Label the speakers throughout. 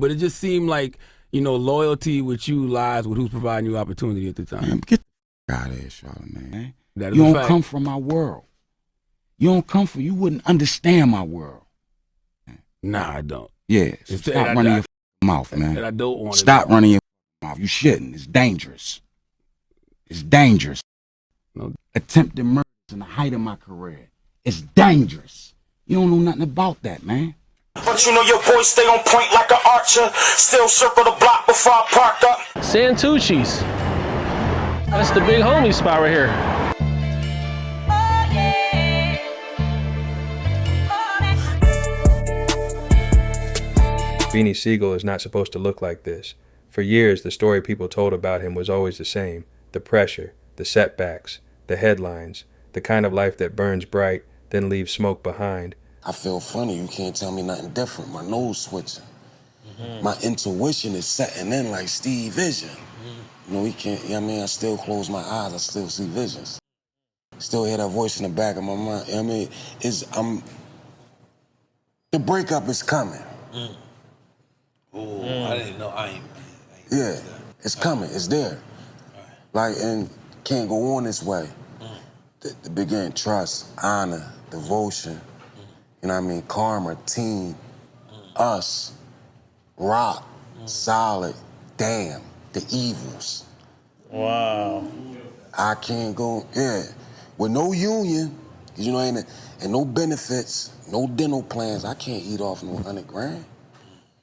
Speaker 1: But it just seemed like, loyalty with you lies with who's providing you opportunity at the time.
Speaker 2: Man, get the out of here, Charlamagne.
Speaker 1: That is
Speaker 2: You
Speaker 1: a
Speaker 2: don't
Speaker 1: fact.
Speaker 2: come from my world. You wouldn't understand my world.
Speaker 1: Nah, I don't.
Speaker 2: Yeah, so stop running your mouth, man.
Speaker 1: And I don't want to.
Speaker 2: Stop running your mouth. You shouldn't. It's dangerous. It's dangerous.
Speaker 1: No.
Speaker 2: Attempted murder in the height of my career. It's dangerous. You don't know nothing about that, man.
Speaker 3: But you know your boy stay on point like an archer. Still circle the block before I park up.
Speaker 4: Santucci's. That's the big homie spot right here.
Speaker 5: Beanie Sigel is not supposed to look like this. For years, the story people told about him was always the same. The pressure, the setbacks, the headlines, the kind of life that burns bright, then leaves smoke behind.
Speaker 6: I feel funny, you can't tell me nothing different. My nose switching. My intuition is setting in like Steve Vision. He can't, I still close my eyes, I still see visions. Still hear that voice in the back of my mind. The breakup is coming.
Speaker 7: I didn't know. I ain't
Speaker 6: Yeah, it's coming, it's there. And can't go on this way. To begin trust, honor, devotion, karma, team, us, rock, solid, damn, the evils.
Speaker 7: Wow.
Speaker 6: I can't go, with no union, and no benefits, no dental plans, I can't eat off no 100 grand.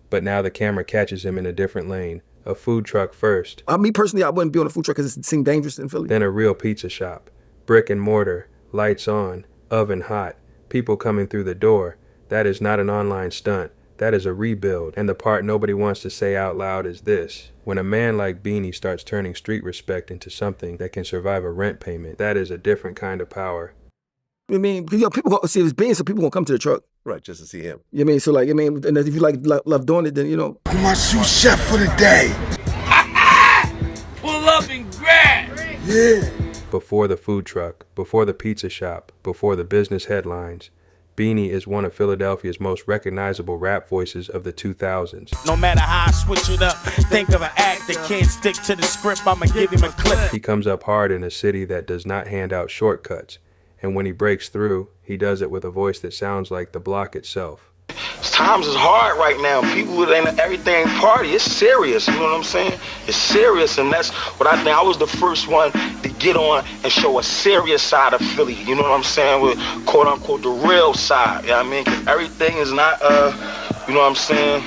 Speaker 5: But now the camera catches him in a different lane. A food truck first.
Speaker 8: Me personally, I wouldn't be on a food truck because it seemed dangerous in Philly.
Speaker 5: Then a real pizza shop. Brick and mortar, lights on, oven hot, people coming through the door. That is not an online stunt. That is a rebuild. And the part nobody wants to say out loud is this. When a man like Beanie starts turning street respect into something that can survive a rent payment, that is a different kind of power.
Speaker 8: Because people go see it's Beanie, so people gonna come to the truck.
Speaker 7: Right, just to see him.
Speaker 8: So and if you love doing it, then
Speaker 2: I'm my sous chef for the day.
Speaker 7: Pull up and grab.
Speaker 2: Yeah.
Speaker 5: Before the food truck, before the pizza shop, before the business headlines, Beanie is one of Philadelphia's most recognizable rap voices of the 2000s.
Speaker 3: No matter how I switch it up, think of an act that can't stick to the script, I'ma give him a clip.
Speaker 5: He comes up hard in a city that does not hand out shortcuts. And when he breaks through, he does it with a voice that sounds like the block itself.
Speaker 3: Times is hard right now. People ain't everything party. It's serious. You know what I'm saying? It's serious, and that's what I think. I was the first one to get on and show a serious side of Philly. You know what I'm saying? With quote unquote the real side. You know what I mean? 'Cause everything is not you know what I'm saying?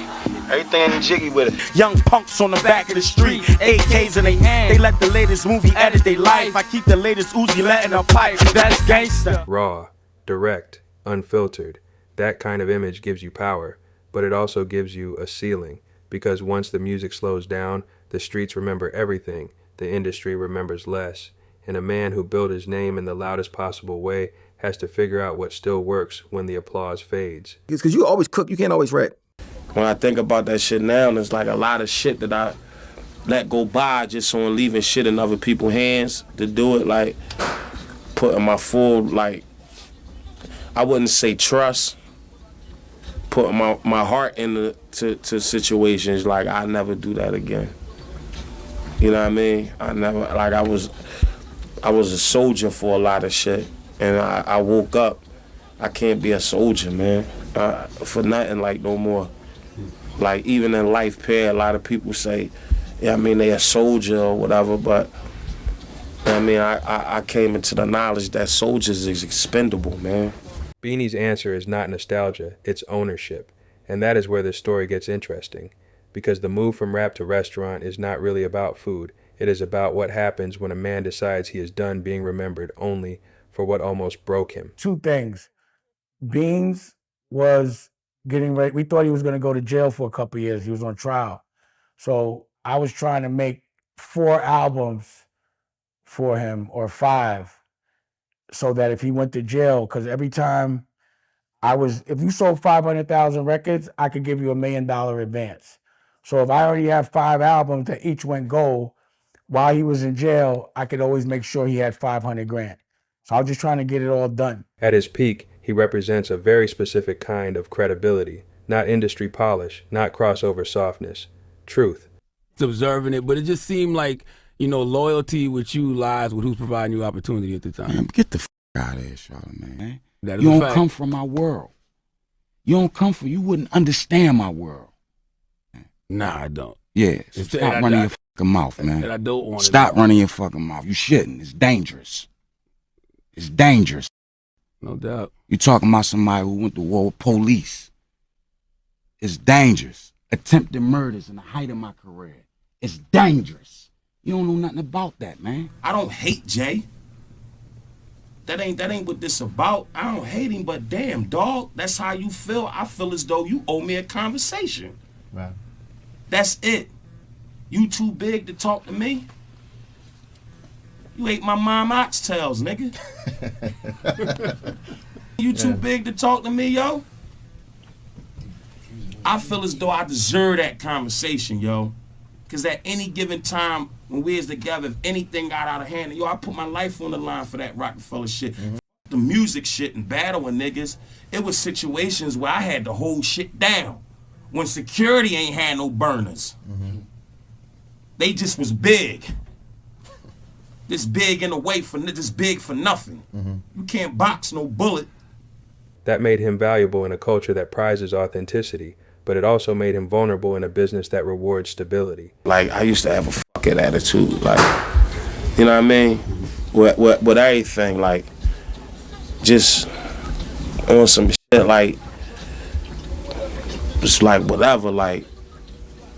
Speaker 3: Everything ain't jiggy with it. Young punks on the back of the street, AKs in their hand. They let the latest movie edit their life. I keep the latest Uzi letting a pipe. That's gangsta.
Speaker 5: Raw, direct, unfiltered. That kind of image gives you power, but it also gives you a ceiling, because once the music slows down, the streets remember everything, the industry remembers less, and a man who built his name in the loudest possible way has to figure out what still works when the applause fades.
Speaker 8: Because you always cook, you can't always rap.
Speaker 9: When I think about that shit now, there's like a lot of shit that I let go by just on leaving shit in other people's hands to do it, like putting my full, I wouldn't say trust, putting my heart into to situations. Like, I never do that again. You know what I mean? I never, I was a soldier for a lot of shit, and I woke up, I can't be a soldier, man, for nothing, no more. Even in life, a lot of people say, they a soldier or whatever, but I came into the knowledge that soldiers is expendable, man.
Speaker 5: Beanie's answer is not nostalgia, it's ownership. And that is where this story gets interesting. Because the move from rap to restaurant is not really about food. It is about what happens when a man decides he is done being remembered only for what almost broke him.
Speaker 10: Two things. Beans was getting ready. We thought he was going to go to jail for a couple of years. He was on trial. So I was trying to make 4 albums for him, or 5, so that if he went to jail, because every time if you sold 500,000 records, I could give you $1 million advance. So if I already have 5 albums that each went gold, while he was in jail, I could always make sure he had 500 grand. So I was just trying to get it all done.
Speaker 5: At his peak, he represents a very specific kind of credibility, not industry polish, not crossover softness. Truth.
Speaker 1: Observing it, but it just seemed like, loyalty with you lies with who's providing you opportunity at the time.
Speaker 2: Man, get the out of here, Charlamagne.
Speaker 1: That is
Speaker 2: you
Speaker 1: a
Speaker 2: don't
Speaker 1: fact.
Speaker 2: come from my world. You wouldn't understand my world.
Speaker 1: Nah, I don't.
Speaker 2: Yeah, so stop running your fucking mouth, man.
Speaker 1: And I don't want to.
Speaker 2: Stop running your fucking mouth. You shouldn't. It's dangerous. It's dangerous.
Speaker 1: No doubt.
Speaker 2: You talking about somebody who went to war with police. It's dangerous. Attempted murders in the height of my career. It's dangerous. You don't know nothing about that, man.
Speaker 9: I don't hate Jay. That ain't what this about. I don't hate him, but damn, dog, that's how you feel. I feel as though you owe me a conversation.
Speaker 7: Right.
Speaker 9: That's it. You too big to talk to me? You ate my mom oxtails, nigga. You too big to talk to me, yo? I feel as though I deserve that conversation, yo. Because at any given time, when we was together, if anything got out of hand, yo, I put my life on the line for that Rockefeller shit. The music shit and battling niggas. It was situations where I had to hold shit down. When security ain't had no burners. They just was big. This big in the way for this big for nothing. You can't box no bullet.
Speaker 5: That made him valuable in a culture that prizes authenticity, but it also made him vulnerable in a business that rewards stability.
Speaker 9: Like, I used to have a fucking attitude, like, you know what I mean? With everything, like, just on some shit, like, just like whatever, like,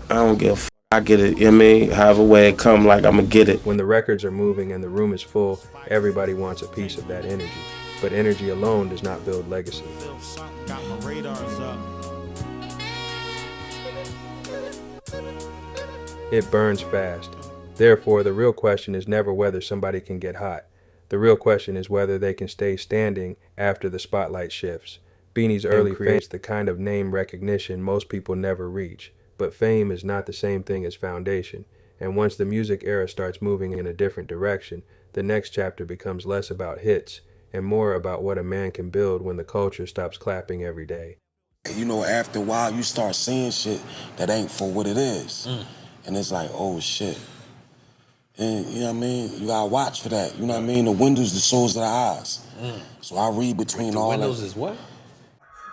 Speaker 9: I don't give a fuck. I get it, you know what I mean? However way it come, like, I'ma get it.
Speaker 5: When the records are moving and the room is full, everybody wants a piece of that energy. But energy alone does not build legacy.
Speaker 11: Got my radars up.
Speaker 5: It burns fast. Therefore, the real question is never whether somebody can get hot. The real question is whether they can stay standing after the spotlight shifts. Beanie's early creates the kind of name recognition most people never reach. But fame is not the same thing as foundation. And once the music era starts moving in a different direction, the next chapter becomes less about hits and more about what a man can build when the culture stops clapping every day.
Speaker 6: You know, after a while, you start seeing shit that ain't for what it is. And it's like, oh, shit. And, you know what I mean? You gotta watch for that. You know what I mean? The windows, the souls of the eyes. So I read between all that.
Speaker 7: Windows is what?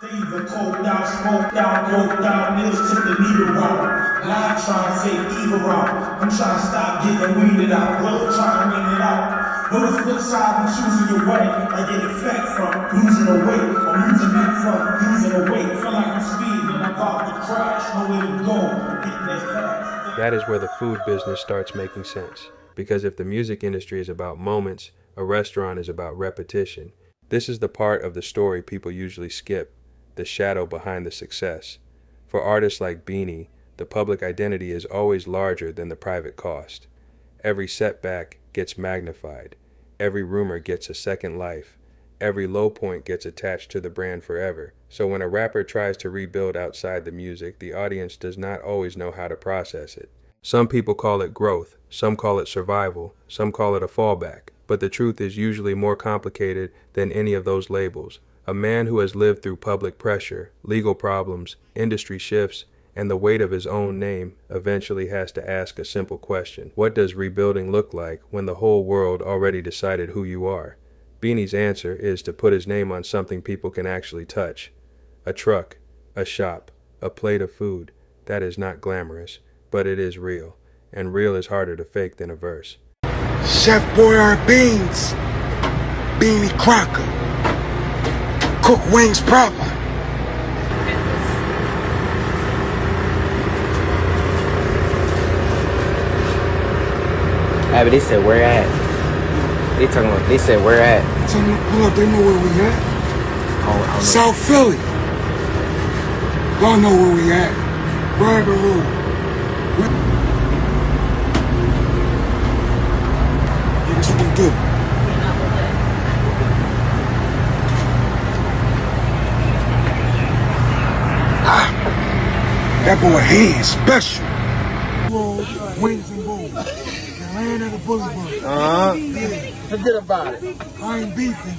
Speaker 11: They either coked out, smoked out, doped out, niggas took the needle route. Now I'm trying to say either route. I'm trying to stop getting weeded out. Well, trying to ring it out. But the flip side of choosing your way, I get effect from losing the weight. I'm losing it from losing the weight. Feel like I'm speeding and I'm about to crash. Nowhere to go. Getting that fast.
Speaker 5: That is where the food business starts making sense. Because if the music industry is about moments, a restaurant is about repetition. This is the part of the story people usually skip. The shadow behind the success. For artists like Beanie, the public identity is always larger than the private cost. Every setback gets magnified. Every rumor gets a second life. Every low point gets attached to the brand forever. So when a rapper tries to rebuild outside the music, the audience does not always know how to process it. Some people call it growth, some call it survival, some call it a fallback. But the truth is usually more complicated than any of those labels. A man who has lived through public pressure, legal problems, industry shifts, and the weight of his own name eventually has to ask a simple question. What does rebuilding look like when the whole world already decided who you are? Beanie's answer is to put his name on something people can actually touch. A truck, a shop, a plate of food. That is not glamorous, but it is real. And real is harder to fake than a verse.
Speaker 6: Chef Boyard Beans, Beanie Crocker, cook wings proper.
Speaker 8: But they said where at? They said where at?
Speaker 6: Pull up, they know where we at.
Speaker 8: Oh,
Speaker 6: South Philly. Y'all know where we at. Rabbit Road. Yeah, that's what we do. That boy hands special. Wings and bowls. Land of the bully bun.
Speaker 8: forget about it.
Speaker 6: I ain't beefing.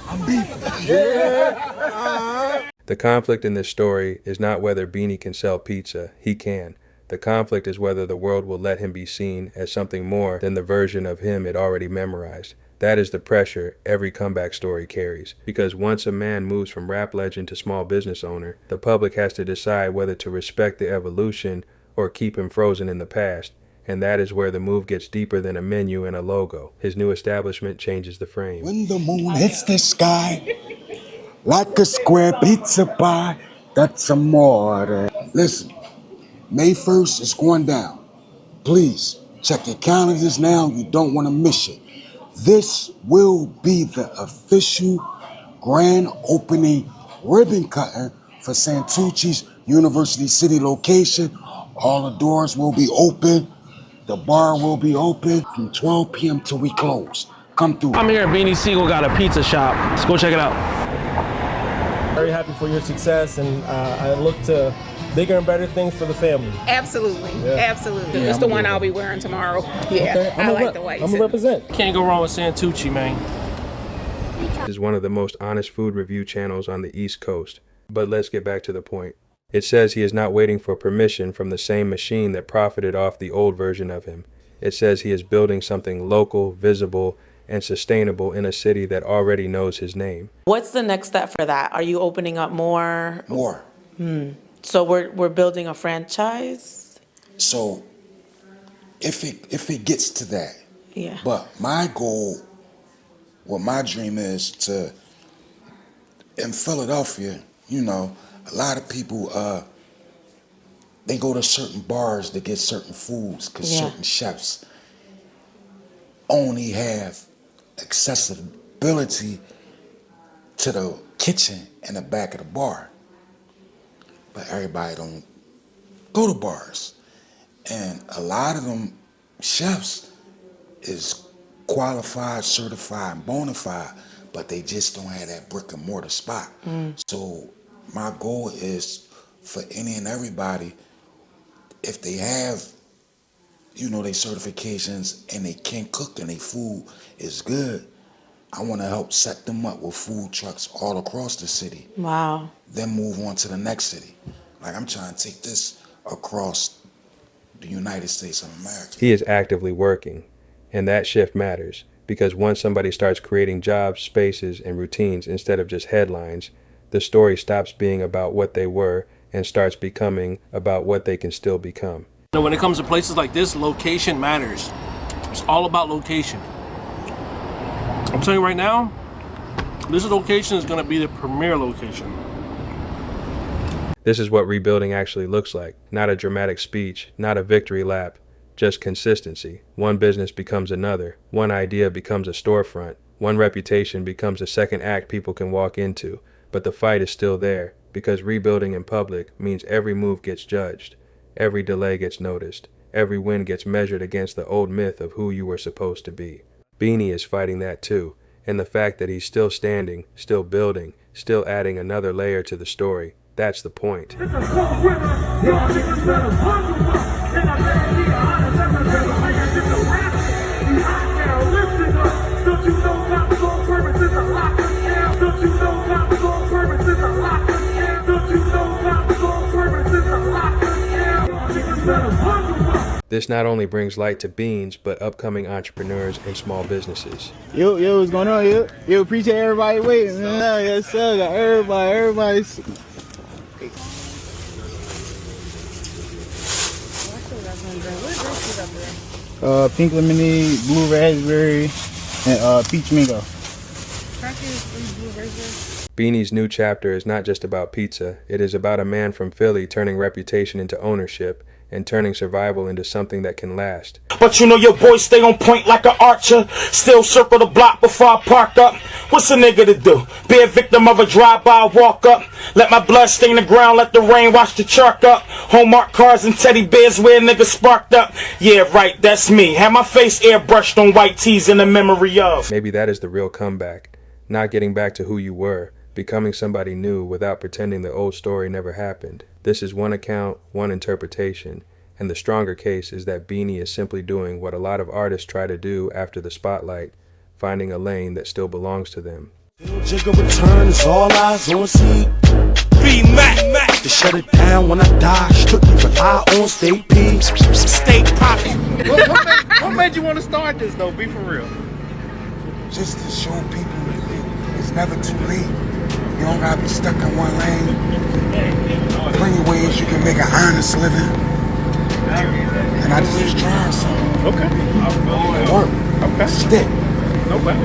Speaker 6: I'm beefing.
Speaker 8: Yeah.
Speaker 5: The conflict in this story is not whether Beanie can sell pizza. He can. The conflict is whether the world will let him be seen as something more than the version of him it already memorized. That is the pressure every comeback story carries. Because once a man moves from rap legend to small business owner, the public has to decide whether to respect the evolution or keep him frozen in the past. And that is where the move gets deeper than a menu and a logo. His new establishment changes the frame.
Speaker 2: When the moon hits the sky, like a square pizza pie, that's amore. Listen, May 1st is going down. Please, check your calendars now. You don't want to miss it. This will be the official grand opening ribbon cutting for Santucci's University City location. All the doors will be open. The bar will be open from 12 p.m. till we close. Come through.
Speaker 4: I'm here at Beanie Sigel, got a pizza shop. Let's go check it out.
Speaker 12: Very happy for your success, and I look to bigger and better things for the family.
Speaker 13: Absolutely, absolutely.
Speaker 12: Yeah,
Speaker 13: It's the one I'll be wearing tomorrow. Yeah,
Speaker 12: Okay,
Speaker 13: I like the white.
Speaker 12: I'm gonna represent.
Speaker 4: Can't go wrong with Santucci, man.
Speaker 5: This is one of the most honest food review channels on the East Coast. But let's get back to the point. It says he is not waiting for permission from the same machine that profited off the old version of him. It says he is building something local, visible, and sustainable in a city that already knows his name.
Speaker 14: What's the next step for that? Are you opening up more?
Speaker 2: More.
Speaker 14: So we're building a franchise?
Speaker 2: So if it gets to that,
Speaker 14: Yeah.
Speaker 2: but my goal, what my dream is to, in Philadelphia, you know, a lot of people, they go to certain bars to get certain foods because certain chefs only have accessibility to the kitchen in the back of the bar. But everybody don't go to bars. And a lot of them chefs is qualified, certified, and bona fide, but they just don't have that brick and mortar spot. So my goal is for any and everybody, if they have, you know, their certifications and they can cook and their food is good, I want to help set them up with food trucks all across the city.
Speaker 14: Wow.
Speaker 2: Then move on to the next city. Like I'm trying to take this across the United States of America.
Speaker 5: He is actively working, and that shift matters, because once somebody starts creating jobs, spaces, and routines instead of just headlines, the story stops being about what they were and starts becoming about what they can still become.
Speaker 4: You know, when it comes to places like this, location matters. It's all about location. I'm telling you right now, this location is going to be the premier location.
Speaker 5: This is what rebuilding actually looks like. Not a dramatic speech, not a victory lap, just consistency. One business becomes another. One idea becomes a storefront. One reputation becomes a second act people can walk into. But the fight is still there, because rebuilding in public means every move gets judged. Every delay gets noticed. Every win gets measured against the old myth of who you were supposed to be. Beanie is fighting that too, and the fact that he's still standing, still building, still adding another layer to the story. That's the point. This not only brings light to Beans, but upcoming entrepreneurs and small businesses.
Speaker 15: Yo, what's going on, yo? Appreciate everybody waiting, man. Yes, sir. Got everybody's. Pink lemonade, blue raspberry, and peach mango.
Speaker 5: Beanie's new chapter is not just about pizza. It is about a man from Philly turning reputation into ownership and turning survival into something that can last.
Speaker 11: But you know your boy stay on point like an archer. Still circle the block before I park up. What's a nigga to do? Be a victim of a drive-by walk up. Let my blood stain the ground, let the rain wash the chalk up. Hallmark cars and teddy bears where niggas sparked up. Yeah, right, that's me. Had my face airbrushed on white tees in the memory of.
Speaker 5: Maybe that is the real comeback. Not getting back to who you were, becoming somebody new without pretending the old story never happened. This is one account, one interpretation, and the stronger case is that Beanie is simply doing what a lot of artists try to do after the spotlight, finding a lane that still belongs to them.
Speaker 11: Jigga return is all eyes on see. To shut it down when I die, strictly rely on state peace, state pocket.
Speaker 5: What made you want to start this though? Be for real.
Speaker 2: Just to show people it's never too late. You don't gotta be stuck in one lane. Plenty ways you can make an honest living. And I just was trying something.
Speaker 5: Okay.
Speaker 2: Work.
Speaker 5: Okay.
Speaker 2: Stick.
Speaker 5: Okay.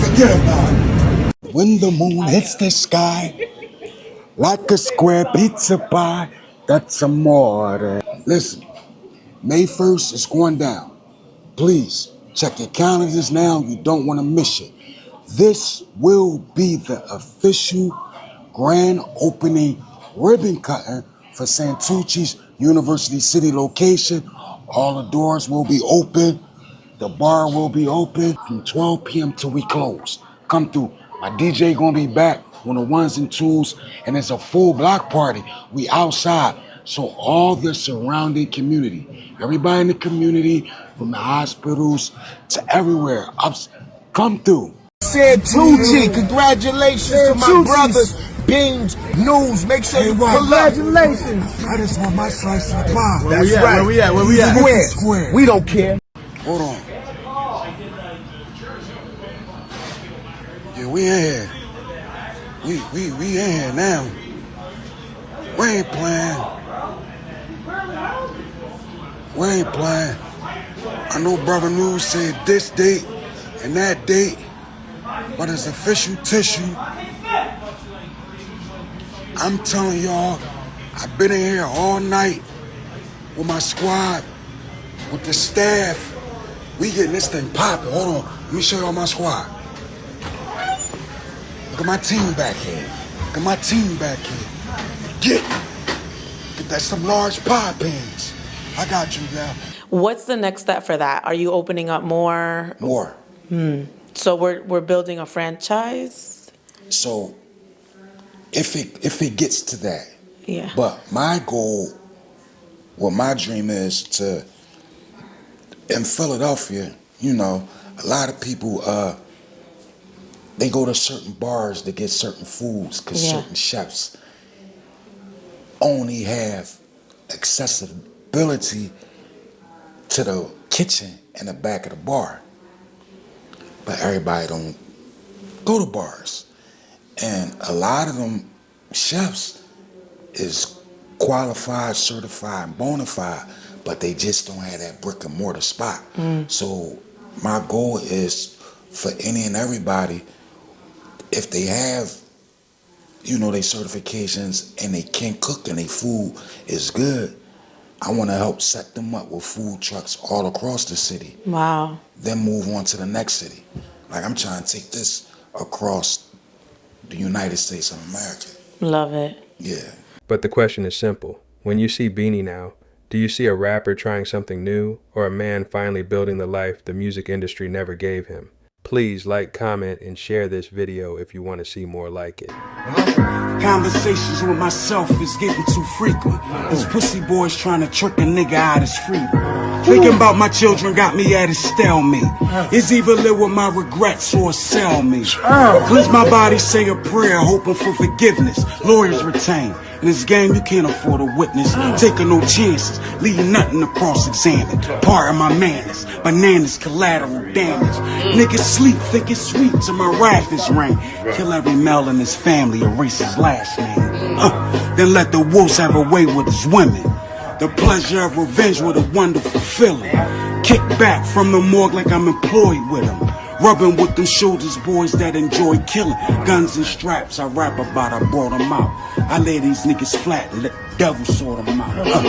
Speaker 2: Forget about it. When the moon hits the sky, like a square pizza pie, that's amore. Listen, May 1st is going down. Please, check your calendars now. You don't want to miss it. This will be the official grand opening ribbon cutting for Santucci's University City location. All the doors will be open. The bar will be open from 12 p.m. till we close. Come through. My DJ gonna be back on the ones and twos, and it's a full block party. We outside, so all the surrounding community, everybody in the community, from the hospitals to everywhere, come through.
Speaker 11: Santucci, congratulations to my brothers. Beans, News, make sure you pull up.
Speaker 15: Congratulations.
Speaker 2: I just want my slice of the pie.
Speaker 11: That's right.
Speaker 15: Where we at? Where we at?
Speaker 11: Square. We don't care.
Speaker 2: Hold on. Yeah, we in here. We in here now. We ain't playing. We ain't playing. I know Brother News said this date and that date, but it's official tissue. I'm telling y'all, I've been in here all night with my squad, with the staff. We getting this thing popping. Hold on, let me show y'all my squad. Look at my team back here. Look at my team back here. Get that some large pie pans. I got you now.
Speaker 14: What's the next step for that? Are you opening up more?
Speaker 2: More.
Speaker 14: So we're building a franchise?
Speaker 2: So if it gets to that.
Speaker 14: Yeah.
Speaker 2: But my goal, my dream is to, in Philadelphia, you know, a lot of people they go to certain bars to get certain foods because certain chefs only have accessibility to the kitchen and the back of the bar. But everybody don't go to bars. And a lot of them chefs is qualified, certified, and bona fide, but they just don't have that brick and mortar spot. So my goal is for any and everybody, if they have, you know, their certifications and they can cook and their food is good, I want to help set them up with food trucks all across the city.
Speaker 14: Wow.
Speaker 2: Then move on to the next city. Like I'm trying to take this across the United States of America.
Speaker 14: Love it.
Speaker 2: Yeah.
Speaker 5: But the question is simple. When you see Beanie now, do you see a rapper trying something new or a man finally building the life the music industry never gave him? Please like, comment, and share this video if you want to see more like it.
Speaker 11: Conversations with myself is getting too frequent. These pussy boys trying to trick a nigga out his freedom. Thinking about my children got me at a stalemate. It's either live with my regrets or sell me. Cleanse my body, say a prayer, hoping for forgiveness. Lawyers retain. In this game, you can't afford a witness. Taking no chances, leaving nothing to cross-examine. Part of my manners, bananas, collateral damage. Niggas sleep, think it's sweet till my wrath is rain. Kill every male in his family, erase his last name. Then let the wolves have a way with his women. The pleasure of revenge with a wonderful feeling. Kick back from the morgue like I'm employed with them. Rubbing with them shoulders, boys that enjoy killing. Guns and straps, I rap about, I brought them out. I lay these niggas flat and let the devil sort them out.